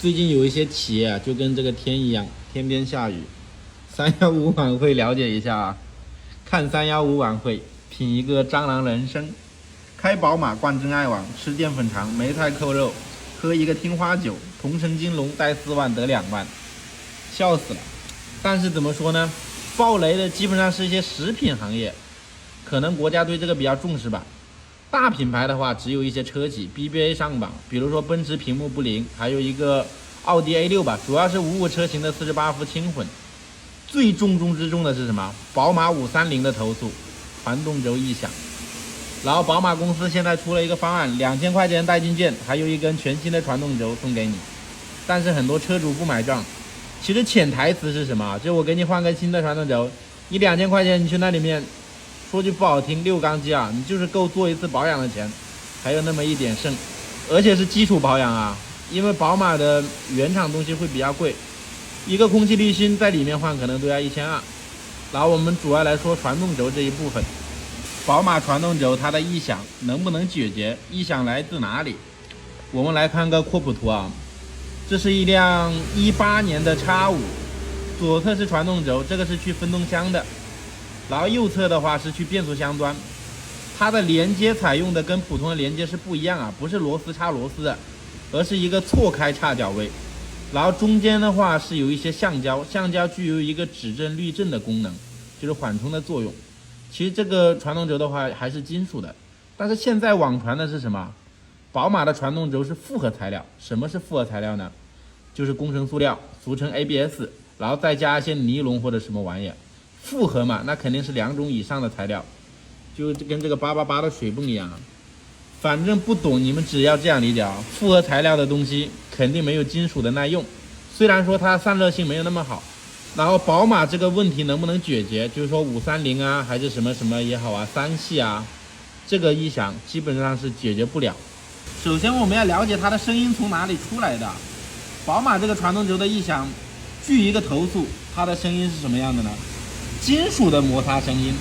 最近有一些企业啊，就跟这个天一样，天天下雨。315晚会了解一下啊，看315晚会，品一个蟑螂人生。开宝马灌真爱网，吃淀粉肠，梅菜扣肉，喝一个听花酒，同城金龙贷4万得2万，笑死了。但是怎么说呢？爆雷的基本上是一些食品行业，可能国家对这个比较重视吧。大品牌的话，只有一些车企 BBA 上榜，比如说奔驰屏幕不灵，还有一个奥迪 A6吧，主要是55车型的48伏轻混。最重中之重的是什么？宝马530的投诉，传动轴异响。然后宝马公司现在出了一个方案，2000块钱代金券，还有一根全新的传动轴送给你。但是很多车主不买账。其实潜台词是什么？就我给你换个新的传动轴，你2000块钱你去那里面，说句不好听，6缸机啊，你就是够做一次保养的钱，还有那么一点剩，而且是基础保养啊，因为宝马的原厂东西会比较贵，一个空气滤芯在里面换可能都要1200。然后我们主要来说传动轴这一部分，宝马传动轴它的异响能不能解决？异响来自哪里？我们来看个扩谱图啊，这是一辆18年的 X5， 左侧是传动轴，这个是去分动箱的。然后右侧的话是去变速箱端，它的连接采用的跟普通的连接是不一样啊，不是螺丝插螺丝的，而是一个错开叉脚位。然后中间的话是有一些橡胶，橡胶具有一个指正滤震的功能，就是缓冲的作用。其实这个传动轴的话还是金属的，但是现在网传的是什么？宝马的传动轴是复合材料。什么是复合材料呢？就是工程塑料，俗称 ABS， 然后再加一些尼龙或者什么玩意儿。复合嘛，那肯定是2种以上的材料，就跟这个888的水泵一样啊。反正不懂，你们只要这样理解啊，复合材料的东西肯定没有金属的耐用，虽然说它散热性没有那么好。然后宝马这个问题能不能解决？就是说530啊，还是什么什么也好啊，3系啊，这个异响基本上是解决不了。首先我们要了解它的声音从哪里出来的。宝马这个传动轴的异响，据一个投诉，它的声音是什么样的呢？金属的摩擦声音，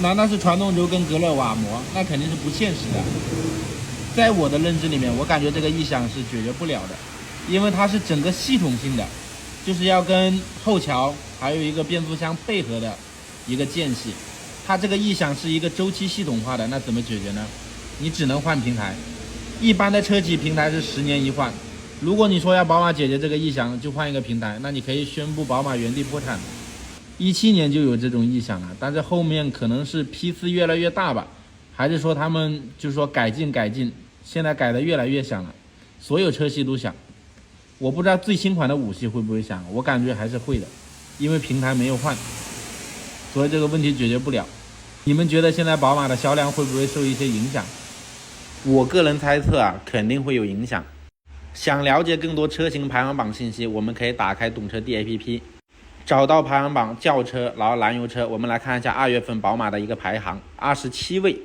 难道是传动轴跟隔热瓦膜？那肯定是不现实的。在我的认知里面，我感觉这个异响是解决不了的，因为它是整个系统性的，就是要跟后桥还有一个变速箱配合的一个间隙。它这个异响是一个周期系统化的，那怎么解决呢？你只能换平台，一般的车企平台是10年一换。如果你说要宝马解决这个异响，就换一个平台，那你可以宣布宝马原地破产。17年就有这种异响了，但是后面可能是批次越来越大吧，还是说他们就是说改进，现在改的越来越响了，所有车系都响。我不知道最新款的5系会不会响，我感觉还是会的，因为平台没有换，所以这个问题解决不了。你们觉得现在宝马的销量会不会受一些影响？我个人猜测啊，肯定会有影响。想了解更多车型排行榜信息，我们可以打开懂车帝 APP， 找到排行榜轿车，然后燃油车。我们来看一下2月份宝马的一个排行，27位，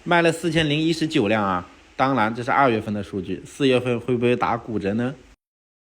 卖了4019辆啊。当然这是2月份的数据，4月份会不会打骨折呢？